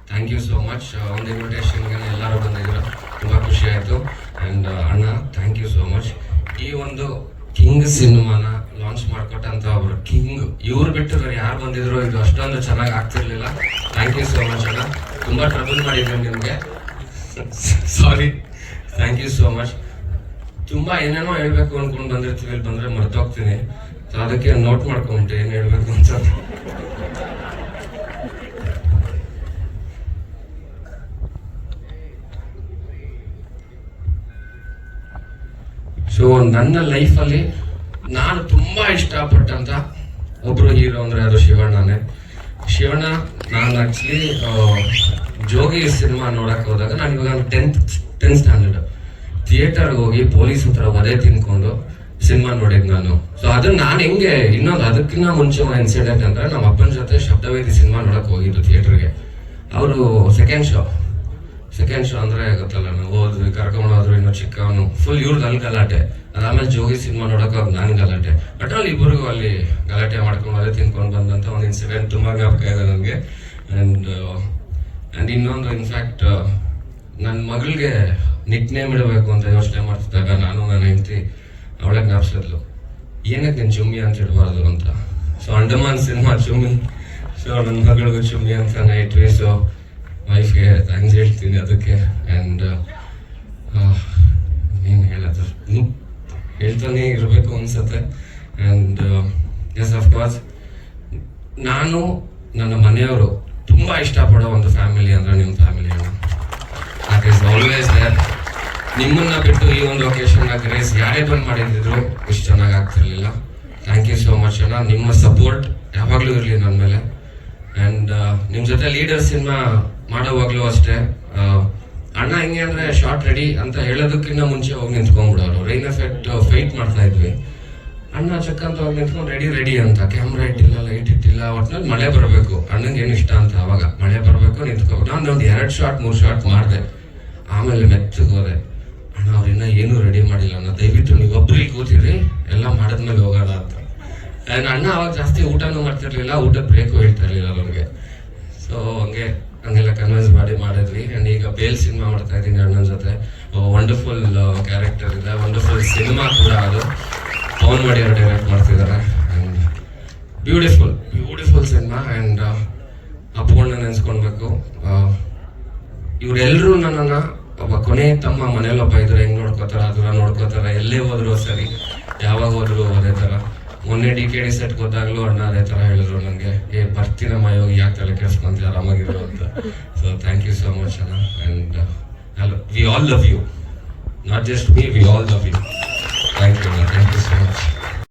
Thank you so much. ಒಂದು ಇನ್ವಿಟೇಷನ್ಗೆ ಎಲ್ಲರೂ ಬಂದಿದ್ರು, ತುಂಬ ಖುಷಿ ಆಯಿತು. ಆ್ಯಂಡ್ ಅಣ್ಣ ಥ್ಯಾಂಕ್ ಯು ಸೋ ಮಚ್. ಈ ಒಂದು ಕಿಂಗ್ ಸಿನಿಮಾನ ಲಾಂಚ್ ಮಾಡಿಕೊಟ್ಟಂತ ಒಬ್ರು ಕಿಂಗ್, ಇವ್ರು ಬಿಟ್ಟು ಬೇರೆ ಯಾರು ಬಂದಿದ್ರು ಇದು ಅಷ್ಟೊಂದು ಚೆನ್ನಾಗಿ ಆಗ್ತಿರ್ಲಿಲ್ಲ. ಥ್ಯಾಂಕ್ ಯು ಸೋ ಮಚ್ ಅಣ್ಣ. ತುಂಬ ಟ್ರಬಲ್ ಮಾಡಿದ್ದೀನಿ ನಿಮಗೆ, sorry. Thank you so much. ತುಂಬ ಏನೇನೋ ಹೇಳ್ಬೇಕು ಅಂದ್ಕೊಂಡು ಬಂದಿರ್ತೀವಿ, ಇಲ್ಲಿ ಬಂದರೆ ಮರ್ತೋಗ್ತೀನಿ. ಸೊ ಅದಕ್ಕೆ ನೋಟ್ ಮಾಡ್ಕೊಂಬಿಟ್ಟು ಏನು ಹೇಳ್ಬೇಕು ಅಂತ. ಸೊ ನನ್ನ ಲೈಫಲ್ಲಿ ನಾನು ತುಂಬ ಇಷ್ಟಪಟ್ಟಂತ ಒಬ್ಬರು ಹೀರೋ ಅಂದರೆ ಅದು ಶಿವಣ್ಣನೇ. ಶಿವಣ್ಣ, ನಾನು ಆ್ಯಕ್ಚುಲಿ ಜೋಗಿ ಸಿನಿಮಾ ನೋಡಕ್ಕೆ ಹೋದಾಗ ನಾನು ಇವಾಗ ಟೆಂತ್ ಸ್ಟ್ಯಾಂಡರ್ಡ್ ಥಿಯೇಟರ್ಗೆ ಹೋಗಿ ಪೊಲೀಸ್ ಹತ್ರ ವಧೆ ತಿನ್ಕೊಂಡು ಸಿನಿಮಾ ನೋಡಿದ್ದು ನಾನು. ಸೊ ಅದನ್ನ ನಾನು ಹೆಂಗೆ ಇನ್ನೊಂದು ಅದಕ್ಕಿಂತ ಮುಂಚೆ ಒಂದು ಇನ್ಸಿಡೆಂಟ್ ಅಂದರೆ ನಮ್ಮ ಅಪ್ಪನ ಜೊತೆ ಶಬ್ದವೇದಿ ಸಿನಿಮಾ ನೋಡಕ್ಕೆ ಹೋಗಿದ್ದು ಥಿಯೇಟರ್ಗೆ. ಅವರು ಸೆಕೆಂಡ್ ಶೋ ಅಂದರೆ ಗೊತ್ತಲ್ಲ, ನಾವು ಹೋದ್ವಿ, ಕರ್ಕೊಂಡು ಹೋದ್ರು, ಇನ್ನೂ ಚಿಕ್ಕವನು, ಫುಲ್ ಇವ್ರದ್ದು ಅಲ್ಲಿ ಗಲಾಟೆ. ಅದಾದ್ಮೇಲೆ ಜೋಗಿ ಸಿನಿಮಾ ನೋಡೋಕೆ ನಾನು ಗಲಾಟೆ. ಬಟ್ ಅಲ್ಲಿ ಇಬ್ಬರಿಗೂ ಅಲ್ಲಿ ಗಲಾಟೆ ಮಾಡ್ಕೊಂಡು ಅದೇ ತಿನ್ಕೊಂಡು ಬಂದಂಥ ಒಂದು ಇನ್ಸಿಡೆಂಟ್ ತುಂಬ ಜ್ಞಾಪಕ ಇದೆ ನನಗೆ. ಆ್ಯಂಡ್ ಇನ್ನೊಂದು, ಇನ್ಫ್ಯಾಕ್ಟ್ ನನ್ನ ಮಗಳಿಗೆ ನಿಕ್ ನೇಮ್ ಇಡಬೇಕು ಅಂತ ಯೋಚನೆ ಮಾಡ್ತಿದ್ದಾಗ ನಾನು ನನ್ನ ಹೆಂಡತಿ ಅವಳೆ ಜ್ಞಾಪಿಸಿದ್ಲು, ಏನಕ್ಕೆ ನೀನು ಚುಮ್ಮಿ ಅಂತ ಇಡಬಾರ್ದು ಅಂತ. ಸೊ ಅಂಡಮಾನ್ ಸಿನಿಮಾ ಚುಮ್ಮಿ, ಸೊ ನನ್ನ ಮಗಳಿಗೂ ಚುಮ್ಮಿ ಅಂತ ಇಟ್ವಿ. ಸೊ ವೈಫ್ಗೆ ಥ್ಯಾಂಕ್ಸ್ ಹೇಳ್ತೀನಿ ಅದಕ್ಕೆ. ಆ್ಯಂಡ್ ಏನು ಹೇಳೋದು, ಹೇಳ್ತಾನೆ ಇರಬೇಕು ಅನ್ಸುತ್ತೆ. ಆ್ಯಂಡ್ ಎಸ್, ಅಫ್ಕೋರ್ಸ್ ನಾನು ನನ್ನ ಮನೆಯವರು ತುಂಬ ಇಷ್ಟಪಡೋ ಒಂದು ಫ್ಯಾಮಿಲಿ ಅಂದರೆ ನಿಮ್ಮ ಫ್ಯಾಮಿಲಿಯನ್ನು. That is always there. ನಿಮ್ಮನ್ನ ಬಿಟ್ಟು ಈ ಒಂದು ಒಕೇಶನ್ನ ಗ್ರೇಸ್ ಯಾರೇ ಬಂದು ಮಾಡಿದ್ರು ಇಷ್ಟು ಚೆನ್ನಾಗಿ ಆಗ್ತಿರ್ಲಿಲ್ಲ. ಥ್ಯಾಂಕ್ ಯು ಸೋ ಮಚ್ ಅಣ್ಣ. ನಿಮ್ಮ ಸಪೋರ್ಟ್ ಯಾವಾಗಲೂ ಇರಲಿ ನನ್ನ ಮೇಲೆ. ಆ್ಯಂಡ್ ನಿಮ್ಮ ಜೊತೆ ಲೀಡರ್ ಸಿನಿಮಾ ಮಾಡೋವಾಗಲೂ ಅಷ್ಟೇ, ಅಣ್ಣ ಹೆಂಗೆ ಅಂದರೆ ಶಾರ್ಟ್ ರೆಡಿ ಅಂತ ಹೇಳೋದಕ್ಕಿಂತ ಮುಂಚೆ ಹೋಗಿ ನಿಂತ್ಕೊಂಡ್ಬಿಡೋರು. ರೈನ್ ಎಫೆಕ್ಟ್ ಫೈಟ್ ಮಾಡ್ತಾ ಇದ್ವಿ, ಅಣ್ಣ ಚಕ್ಕಂತ ಹೋಗಿ ನಿಂತ್ಕೊಂಡು ರೆಡಿ ಅಂತ. ಕ್ಯಾಮ್ರಾ ಇಟ್ಟಿಲ್ಲ, ಲೈಟ್ ಇಟ್ಟಿಲ್ಲ, ಒಟ್ಟಿನಲ್ಲಿ ಮಳೆ ಬರಬೇಕು, ಅಣ್ಣಂಗೆ ಏನು ಇಷ್ಟ ಅಂತ ಅವಾಗ ಮಳೆ ಬರಬೇಕು, ನಿಂತ್ಕೋಬೇಕು. ನಾನು ಒಂದು 2-3 ಶಾರ್ಟ್ ಮಾಡಿದೆ, ಆಮೇಲೆ ಮೆತ್ತಗೆ ಹೋದೆ. ಅಣ್ಣ ಅವ್ರಿನ್ನ ಏನೂ ರೆಡಿ ಮಾಡಿಲ್ಲ ಅಣ್ಣ, ದಯವಿಟ್ಟು ನೀವು ಒಬ್ಬರಿಗೆ ಕೂತಿರಿ, ಎಲ್ಲ ಮಾಡಿದ್ಮೇಲೆ ಹೋಗೋಣ ಅಂತ. ಅಣ್ಣ ಅವಾಗ ಜಾಸ್ತಿ ಊಟನೂ ಮಾಡ್ತಿರ್ಲಿಲ್ಲ, ಊಟದ ಬ್ರೇಕು ಹೇಳ್ತಾ ಇರಲಿಲ್ಲ ನನಗೆ. ಸೊ ಹಂಗೆಲ್ಲ ಕನ್ವಿನ್ಸ್ ಮಾಡಿದ್ವಿ. ಆ್ಯಂಡ್ ಈಗ ಬೇಲ್ ಸಿನಿಮಾ ಮಾಡ್ತಾ ಇದ್ದೀನಿ ಅಣ್ಣನ ಜೊತೆ. ವಂಡರ್ಫುಲ್ ಕ್ಯಾರೆಕ್ಟರ್ ಇದೆ, ವಂಡರ್ಫುಲ್ ಸಿನಿಮಾ ಕೂಡ ಅದು. ಪವನ್ ಮಾಡಿ ಅವರು ಡೈರೆಕ್ಟ್ ಮಾಡ್ತಿದ್ದಾರೆ. And beautiful cinema. ಆ್ಯಂಡ್ ಅಪ್ಪಣ್ಣ ನೆನೆಸ್ಕೊಳ್ಬೇಕು, ಇವರೆಲ್ಲರೂ ನನ್ನನ್ನು ಒಬ್ಬ ಕೊನೆ ತಮ್ಮ ಮನೇಲಿ ಒಬ್ಬ ಇದ್ರೆ ಹೆಂಗೆ ನೋಡ್ಕೋತಾರೆ ಅದರ ನೋಡ್ಕೋತಾರೆ. ಎಲ್ಲೇ ಹೋದ್ರು ಸರಿ, ಯಾವಾಗ ಹೋದ್ರು ಅದೇ ಥರ. ಮೊನ್ನೆ DKD ಸೆಟ್ಗೆ ಹೋದಾಗಲೂ ಅಣ್ಣ ಅದೇ ಥರ ಹೇಳಿದ್ರು ನನಗೆ, ಬರ್ತೀನಮ್ಮ ಯೋಗಿ, ಯಾಕೆ ತಲೆ ಕೆಡಿಸ್ಕೊಂತೀವಿ, ಆರಾಮಾಗಿರೋ ಅಂತ. So thank you so much ಅಣ್ಣ. And we all love you, not just me, we all love you.